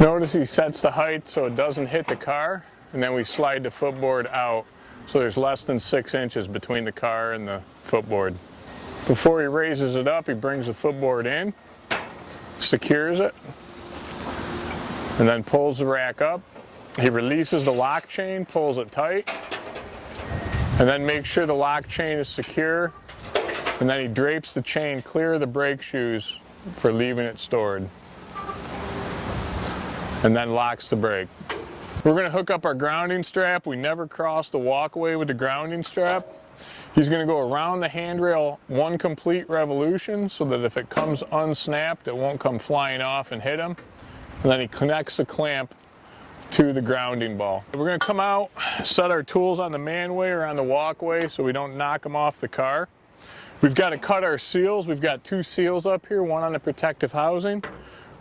Notice he sets the height so it doesn't hit the car, and then we slide the footboard out so there's less than 6 inches between the car and the footboard. Before he raises it up, he brings the footboard in, secures it, and then pulls the rack up. He releases the lock chain, pulls it tight, and then makes sure the lock chain is secure, and then he drapes the chain clear of the brake shoes for leaving it stored, and then locks the brake. We're going to hook up our grounding strap. We never cross the walkway with the grounding strap. He's going to go around the handrail one complete revolution so that if it comes unsnapped, it won't come flying off and hit him. And then he connects the clamp to the grounding ball. We're going to come out, set our tools on the manway or on the walkway so we don't knock them off the car. We've got to cut our seals. We've got 2 seals up here, one on the protective housing,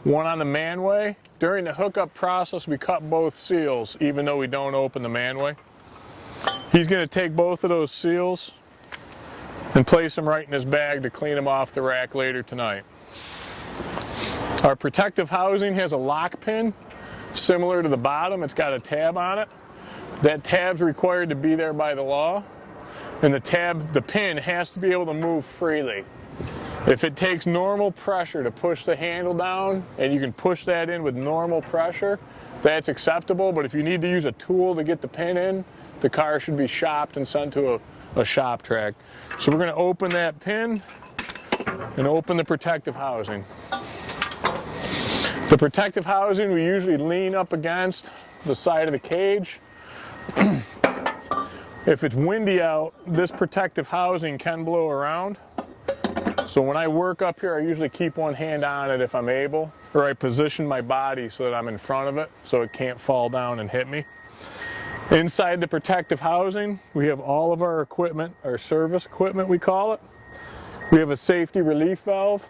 one on the manway. During the hookup process, we cut both seals, even though we don't open the manway. He's going to take both of those seals and place them right in his bag to clean them off the rack later tonight. Our protective housing has a lock pin similar to the bottom. It's got a tab on it. That tab's required to be there by the law, and the pin has to be able to move freely. If it takes normal pressure to push the handle down, and you can push that in with normal pressure, that's acceptable. But if you need to use a tool to get the pin in, the car should be shopped and sent to a shop track. So we're going to open that pin and open the protective housing. The protective housing we usually lean up against the side of the cage. If it's windy out, this protective housing can blow around. So when I work up here, I usually keep one hand on it if I'm able, or I position my body so that I'm in front of it so it can't fall down and hit me. Inside the protective housing, we have all of our equipment, our service equipment we call it. We have a safety relief valve,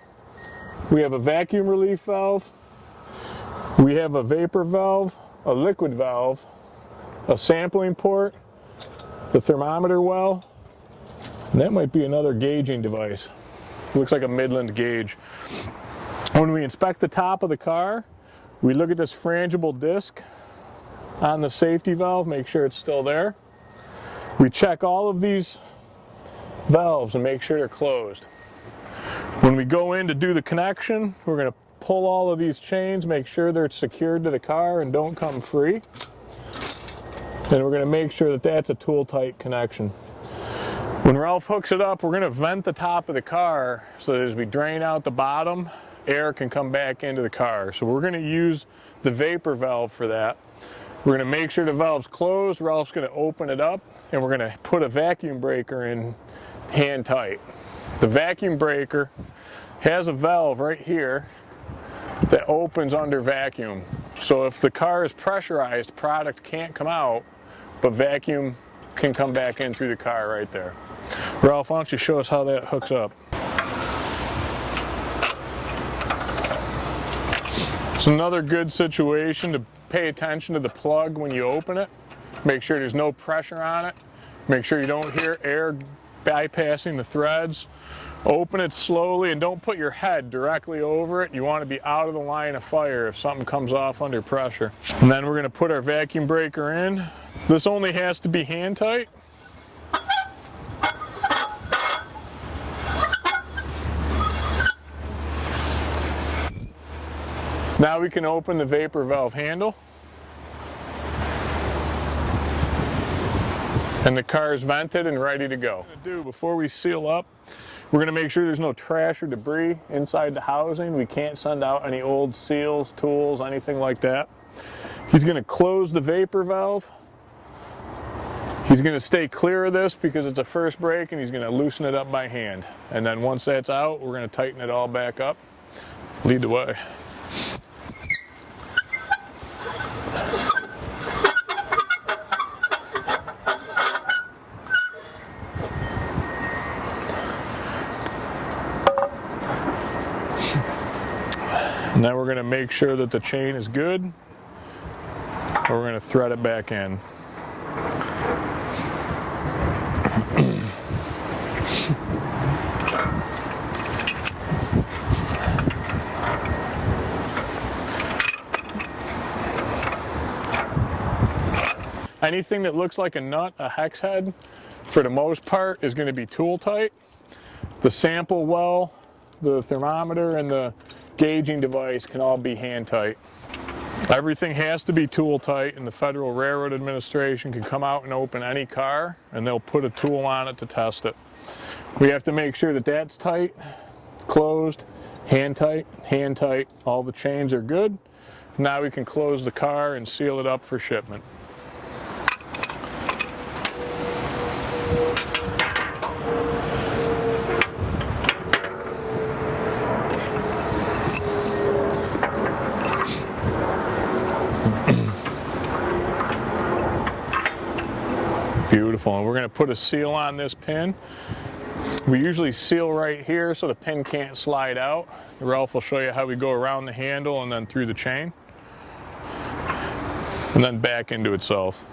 we have a vacuum relief valve, we have a vapor valve, a liquid valve, a sampling port, the thermometer well, and that might be another gauging device. Looks like a Midland gauge. When we inspect the top of the car, we look at this frangible disc on the safety valve, make sure it's still there. We check all of these valves and make sure they're closed. When we go in to do the connection, we're going to pull all of these chains, make sure they're secured to the car and don't come free. And we're going to make sure that that's a tool-tight connection. When Ralph hooks it up, we're going to vent the top of the car so that as we drain out the bottom, air can come back into the car. So we're going to use the vapor valve for that. We're going to make sure the valve's closed. Ralph's going to open it up, and we're going to put a vacuum breaker in hand tight. The vacuum breaker has a valve right here that opens under vacuum. So if the car is pressurized, product can't come out, but vacuum can come back in through the car right there. Ralph, why don't you show us how that hooks up? It's another good situation to pay attention to the plug when you open it. Make sure there's no pressure on it. Make sure you don't hear air bypassing the threads. Open it slowly and don't put your head directly over it. You want to be out of the line of fire if something comes off under pressure. And then we're going to put our vacuum breaker in. This only has to be hand tight. Now we can open the vapor valve handle. And the car is vented and ready to go. Before we seal up, we're going to make sure there's no trash or debris inside the housing. We can't send out any old seals, tools, anything like that. He's going to close the vapor valve. He's going to stay clear of this because it's a first brake, and he's going to loosen it up by hand. And then once that's out, we're going to tighten it all back up. Lead the way. And then we're going to make sure that the chain is good. And we're going to thread it back in. Anything that looks like a nut, a hex head, for the most part is going to be tool tight. The sample well, the thermometer, and the gauging device can all be hand tight. Everything has to be tool tight, and the Federal Railroad Administration can come out and open any car and they'll put a tool on it to test it. We have to make sure that that's tight, closed, hand tight, all the chains are good. Now we can close the car and seal it up for shipment. Beautiful, and we're going to put a seal on this pin. We usually seal right here so the pin can't slide out. Ralph will show you how we go around the handle and then through the chain, and then back into itself.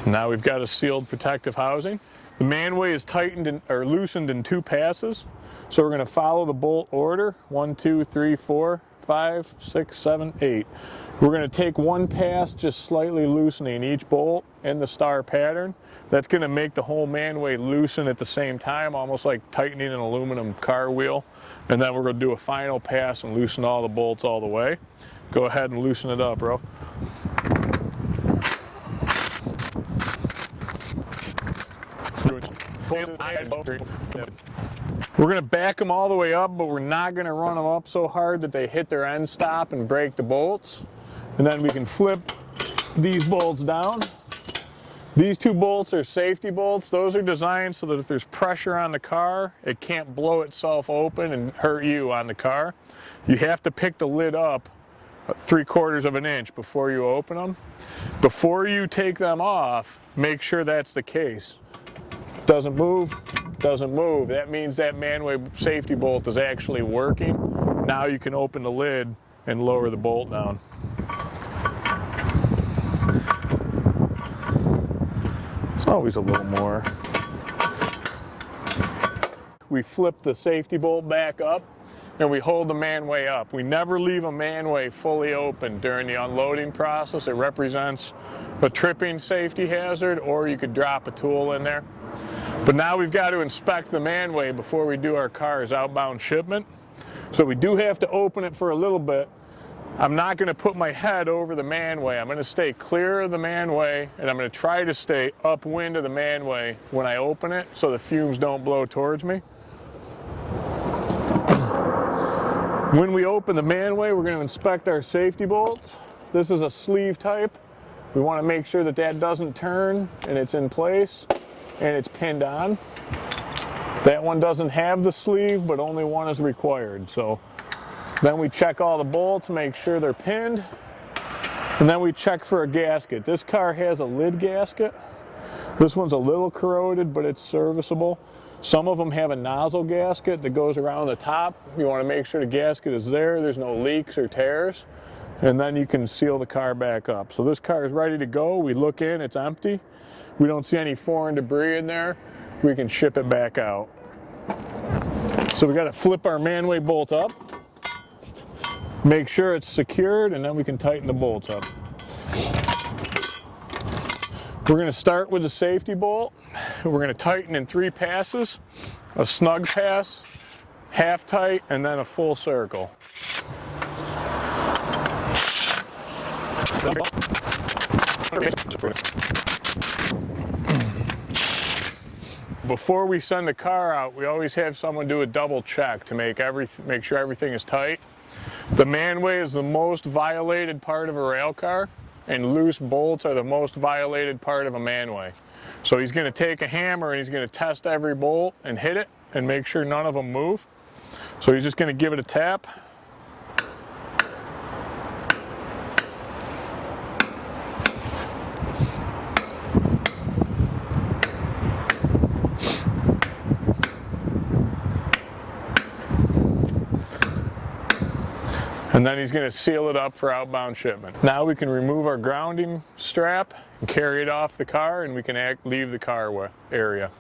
Now we've got a sealed protective housing. The manway is tightened or loosened in 2 passes, so we're going to follow the bolt order: 1, 2, 3, 4, 5, 6, 7, 8. We're going to take 1 pass, just slightly loosening each bolt in the star pattern. That's going to make the whole manway loosen at the same time, almost like tightening an aluminum car wheel. And then we're going to do a final pass and loosen all the bolts all the way. Go ahead and loosen it up, bro. We're going to back them all the way up, but we're not going to run them up so hard that they hit their end stop and break the bolts. And then we can flip these bolts down. These 2 bolts are safety bolts. Those are designed so that if there's pressure on the car, it can't blow itself open and hurt you on the car. You have to pick the lid up 3/4 of an inch before you open them. Before you take them off, make sure that's the case. Doesn't move, doesn't move. That means that manway safety bolt is actually working. Now you can open the lid and lower the bolt down. It's always a little more. We flip the safety bolt back up and we hold the manway up. We never leave a manway fully open during the unloading process. It represents a tripping safety hazard, or you could drop a tool in there. But now we've got to inspect the manway before we do our car's outbound shipment. So we do have to open it for a little bit. I'm not going to put my head over the manway. I'm going to stay clear of the manway, and I'm going to try to stay upwind of the manway when I open it so the fumes don't blow towards me. When we open the manway, we're going to inspect our safety bolts. This is a sleeve type. We want to make sure that that doesn't turn and it's in place and it's pinned on. That one doesn't have the sleeve, but only one is required. So then we check all the bolts, make sure they're pinned, and then we check for a gasket. This car has a lid gasket. This one's a little corroded, but it's serviceable. Some of them have a nozzle gasket that goes around the top. You want to make sure the gasket is there, there's no leaks or tears, and then you can seal the car back up. So this car is ready to go. We look in, it's empty. We don't see any foreign debris in there. We can ship it back out. So we got to flip our manway bolt up, make sure it's secured, and then we can tighten the bolts up. We're going to start with the safety bolt. We're going to tighten in 3 passes: a snug pass, half tight, and then a full circle. Before we send the car out, we always have someone do a double check to make sure everything is tight. The manway is the most violated part of a rail car, and loose bolts are the most violated part of a manway. So he's going to take a hammer and he's going to test every bolt and hit it and make sure none of them move. So he's just going to give it a tap. And then he's going to seal it up for outbound shipment. Now we can remove our grounding strap and carry it off the car, and we can leave the car area.